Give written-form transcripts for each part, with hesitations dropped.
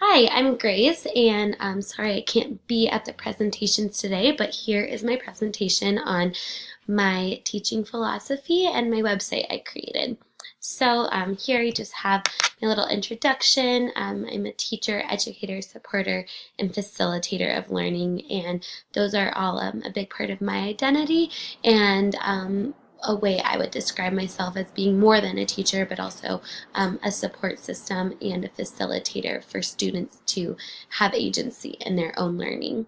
Hi, I'm Grace, and I'm sorry I can't be at the presentations today, but here is my presentation on my teaching philosophy and my website I created. So here I just have my little introduction. I'm a teacher, educator, supporter, and facilitator of learning, and those are all a big part of my identity and a way I would describe myself as being more than a teacher, but also a support system and a facilitator for students to have agency in their own learning.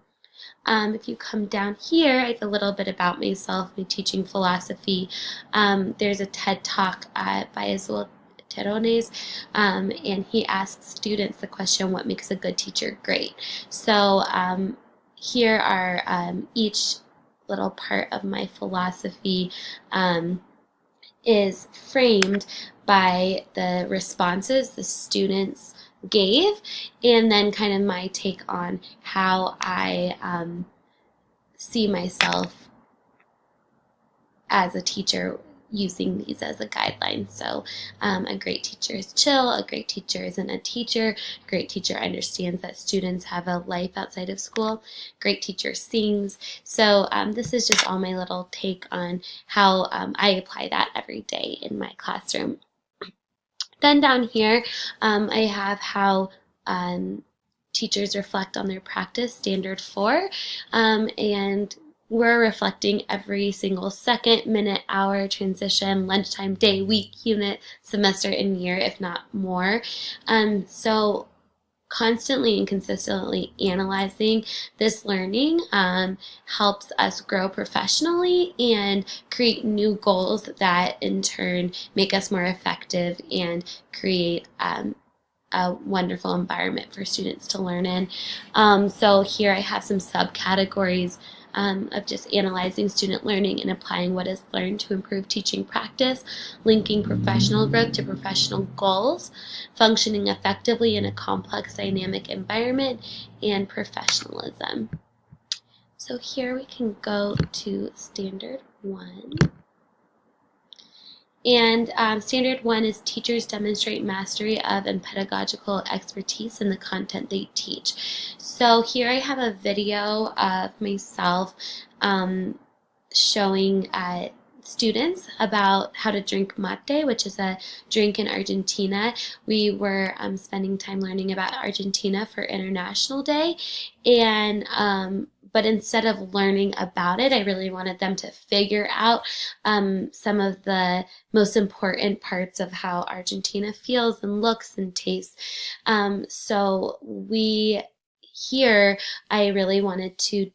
If you come down here, I have a little bit about myself, my teaching philosophy. There's a TED Talk by Azul Terrones, and he asks students the question, what makes a good teacher great? So here are each little part of my philosophy is framed by the responses the students gave, and then kind of my take on how I see myself as a teacher using these as a guideline. So a great teacher is chill, a great teacher isn't a teacher, a great teacher understands that students have a life outside of school, great teacher sings. So this is just all my little take on how I apply that every day in my classroom. Then down here, I have how teachers reflect on their practice, standard 4, and we're reflecting every single second, minute, hour, transition, lunchtime, day, week, unit, semester, and year, if not more. So constantly and consistently analyzing this learning helps us grow professionally and create new goals that in turn make us more effective and create a wonderful environment for students to learn in. So here I have some subcategories of just analyzing student learning and applying what is learned to improve teaching practice, linking professional growth to professional goals, functioning effectively in a complex dynamic environment, and professionalism. So here we can go to standard 1. And standard 1 is teachers demonstrate mastery of and pedagogical expertise in the content they teach. So here I have a video of myself showing students about how to drink mate, which is a drink in Argentina. We were spending time learning about Argentina for International Day, and but instead of learning about it, I really wanted them to figure out some of the most important parts of how Argentina feels and looks and tastes. So we here, I really wanted to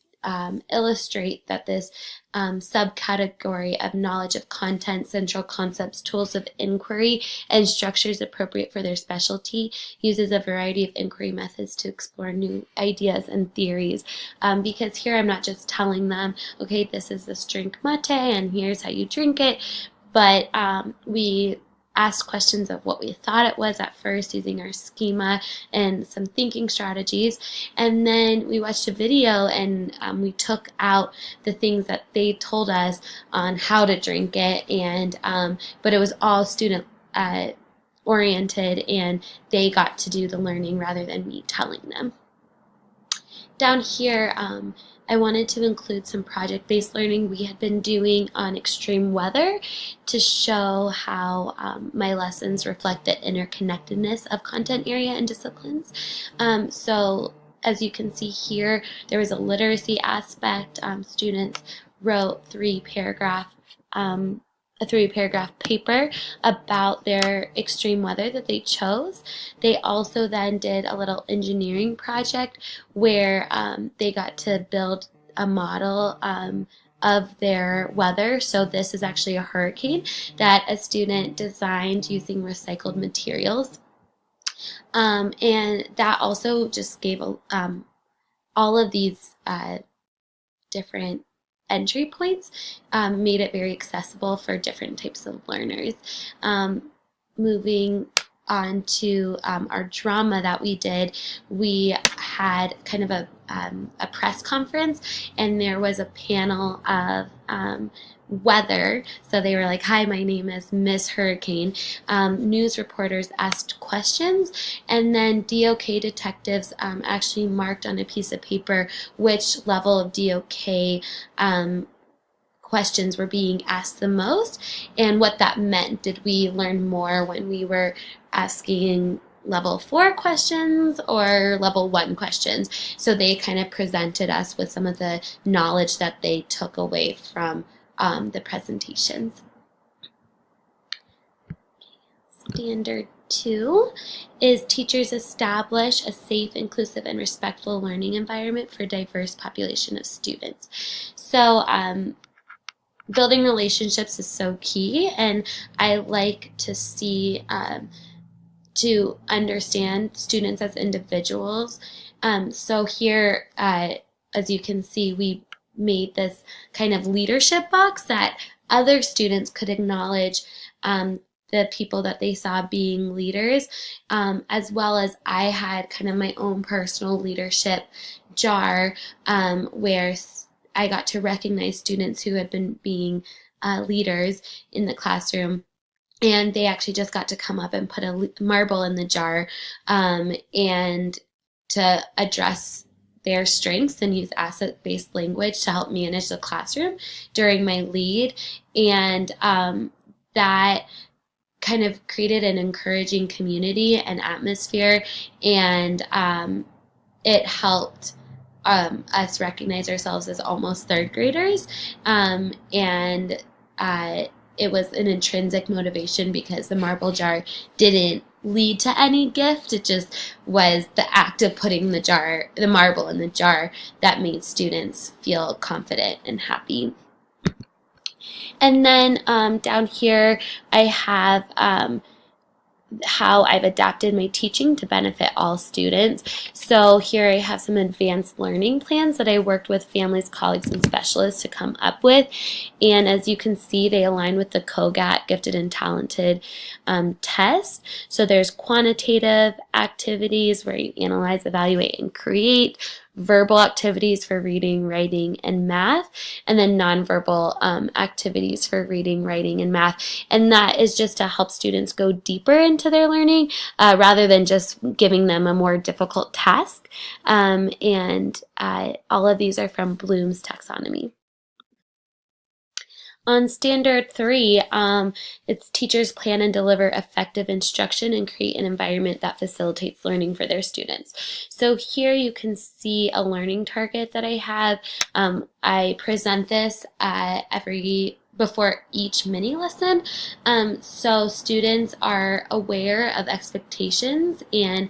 illustrate that this subcategory of knowledge of content, central concepts, tools of inquiry, and structures appropriate for their specialty uses a variety of inquiry methods to explore new ideas and theories. Because here I'm not just telling them, okay, this is this drink mate and here's how you drink it, but we asked questions of what we thought it was at first using our schema and some thinking strategies. And then we watched a video and we took out the things that they told us on how to drink it. And but it was all student oriented, and they got to do the learning rather than me telling them. Down here, I wanted to include some project-based learning we had been doing on extreme weather to show how my lessons reflect the interconnectedness of content area and disciplines. So as you can see here, there was a literacy aspect. Students wrote a 3-paragraph paper about their extreme weather that they chose. They also then did a little engineering project where they got to build a model of their weather. So this is actually a hurricane that a student designed using recycled materials. And that also just gave all of these different entry points, made it very accessible for different types of learners. Moving on to our drama that we did, we had kind of a a press conference, and there was a panel of weather. So they were like, "Hi, my name is Miss Hurricane." News reporters asked questions, and then DOK detectives actually marked on a piece of paper which level of DOK questions were being asked the most and what that meant. Did we learn more when we were asking level 4 questions or level 1 questions? So they kind of presented us with some of the knowledge that they took away from the presentations. Standard 2 is teachers establish a safe, inclusive, and respectful learning environment for a diverse population of students. So building relationships is so key, and I like to see to understand students as individuals. So here, as you can see, we made this kind of leadership box that other students could acknowledge the people that they saw being leaders, as well as I had kind of my own personal leadership jar where I got to recognize students who had been being leaders in the classroom. And they actually just got to come up and put a marble in the jar and to address their strengths and use asset-based language to help manage the classroom during my lead. And that kind of created an encouraging community and atmosphere, and it helped us recognize ourselves as almost third graders, and it was an intrinsic motivation because the marble jar didn't lead to any gift. It just was the act of putting the marble in the jar that made students feel confident and happy. And then down here I have how I've adapted my teaching to benefit all students. So here I have some advanced learning plans that I worked with families, colleagues, and specialists to come up with. And as you can see, they align with the COGAT Gifted and Talented test. So there's quantitative activities where you analyze, evaluate, and create, verbal activities for reading, writing, and math, and then nonverbal activities for reading, writing, and math. And that is just to help students go deeper into their learning rather than just giving them a more difficult task. And all of these are from Bloom's taxonomy. On standard 3, it's teachers plan and deliver effective instruction and create an environment that facilitates learning for their students. So here you can see a learning target that I have. I present this before each mini lesson, so students are aware of expectations and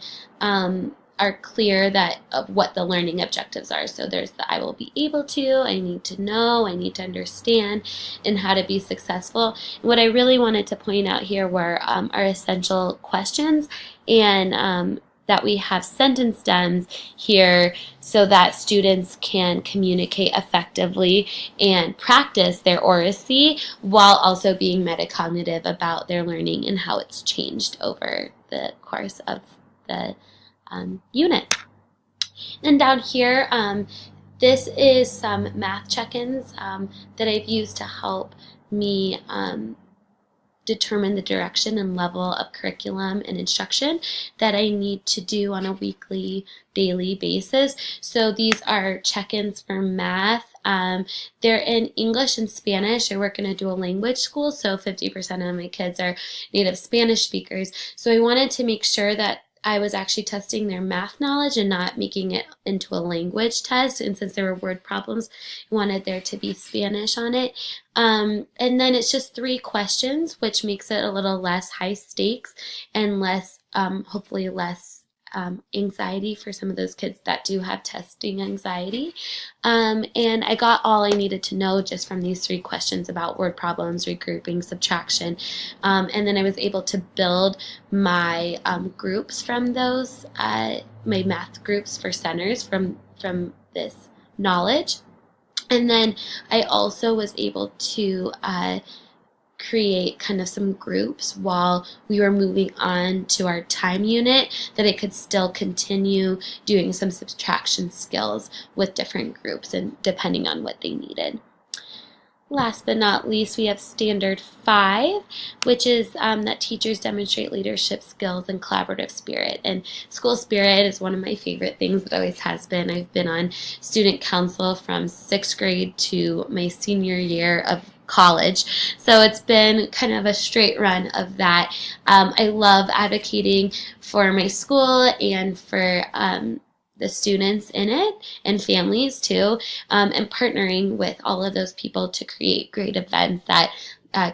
are clear of what the learning objectives are. So there's the I will be able to, I need to know, I need to understand, and how to be successful. And what I really wanted to point out here were our essential questions, and that we have sentence stems here so that students can communicate effectively and practice their oracy while also being metacognitive about their learning and how it's changed over the course of the unit. And down here, this is some math check-ins that I've used to help me determine the direction and level of curriculum and instruction that I need to do on a weekly, daily basis. So these are check-ins for math. They're in English and Spanish. I work in a dual language school, so 50% of my kids are native Spanish speakers. So I wanted to make sure that I was actually testing their math knowledge and not making it into a language test. And since there were word problems, I wanted there to be Spanish on it. And then it's just 3 questions, which makes it a little less high stakes and less, hopefully less anxiety for some of those kids that do have testing anxiety. And I got all I needed to know just from these 3 questions about word problems, regrouping, subtraction. And then I was able to build my groups from those, my math groups for centers from this knowledge. And then I also was able to create kind of some groups while we were moving on to our time unit, that it could still continue doing some subtraction skills with different groups and depending on what they needed. Last but not least, we have Standard 5, which is that teachers demonstrate leadership skills and collaborative spirit. And school spirit is one of my favorite things. It always has been. I've been on student council from 6th grade to my senior year of college. So it's been kind of a straight run of that. I love advocating for my school and for the students in it and families too, and partnering with all of those people to create great events that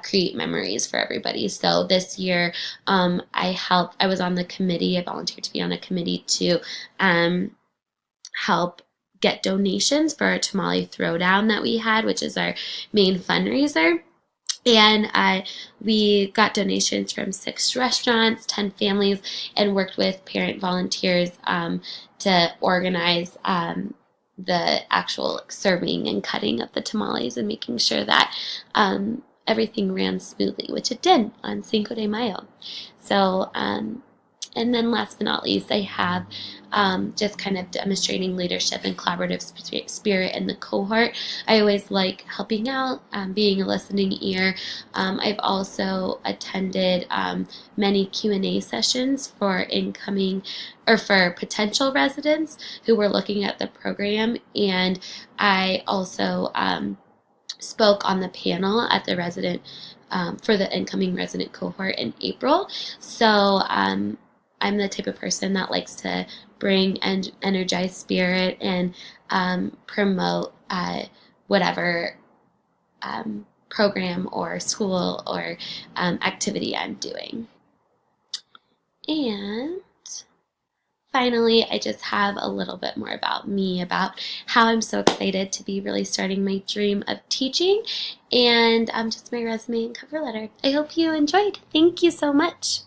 create memories for everybody. So this year, I was on the committee. I volunteered to be on a committee to help get donations for our tamale throwdown that we had, which is our main fundraiser. And we got donations from 6 restaurants, 10 families, and worked with parent volunteers to organize the actual serving and cutting of the tamales and making sure that everything ran smoothly, which it did on Cinco de Mayo. So, and then last but not least, I have just kind of demonstrating leadership and collaborative spirit in the cohort. I always like helping out, being a listening ear. I've also attended many Q&A sessions for incoming or for potential residents who were looking at the program. And I also spoke on the panel at the resident for the incoming resident cohort in April. So I'm the type of person that likes to bring and energize spirit and promote whatever program or school or activity I'm doing. And finally, I just have a little bit more about me, about how I'm so excited to be really starting my dream of teaching, and just my resume and cover letter. I hope you enjoyed. Thank you so much.